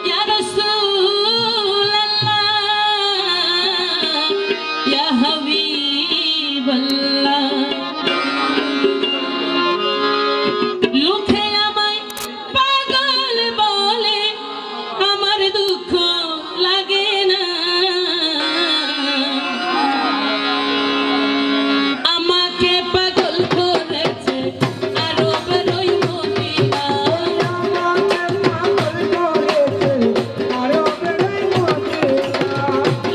या रसूल अल्लाह या हबीब अल्लाह लोके आमाय पागल बोले आमार दुख लागे ना आमाके पागल करेছে আরবের ওই মদিনা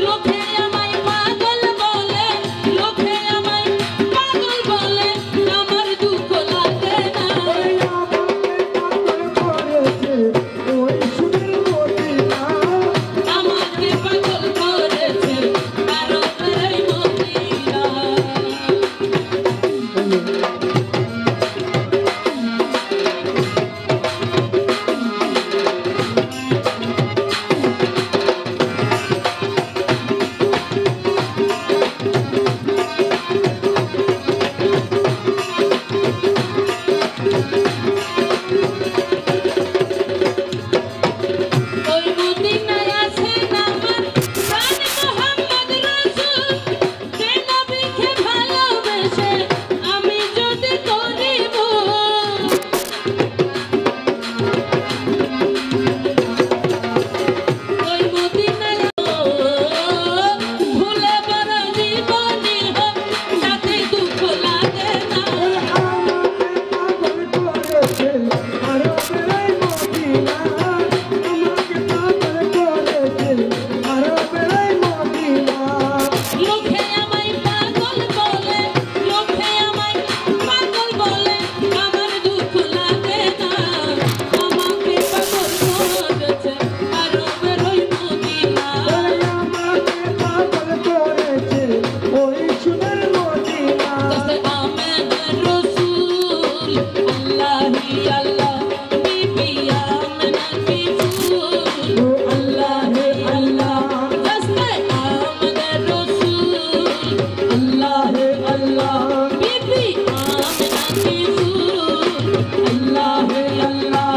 লোকে আমায় পাগল বলে লোকে আমায় পাগল বলে আমার দুঃখ লাগে না আমাকে পাগল করেছে আরবের ওই মদিনা ওই মদিনায় আছেন আমার প্রাণ মোহাম্মদ রাসূল যে নবীকে ভালোবেসে আমি যদি করিব ওই মদিনায় ভুলে বড় জীবনী হোক সাথে দুঃখ লাগে না লোকে আমায় পাগল বলে লোকে আমায় পাগল বলে আমার দুঃখ লাগে না আমাকে পাগল করেছে আরবের ওই মদিনা দস্তে আহমেদ রসুল আল্লাহি আল্লাহ বিবি আমিনাতি ফুল আল্লাহি আল্লাহ দস্তে আহমেদ রসুল আল্লাহি আল্লাহ বিবি আমিনাতি ফুল আল্লাহি আল্লাহ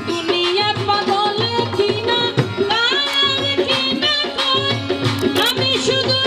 দুনিয়ার পাগল কিনা কায়ার কিনা কই আমি শুধু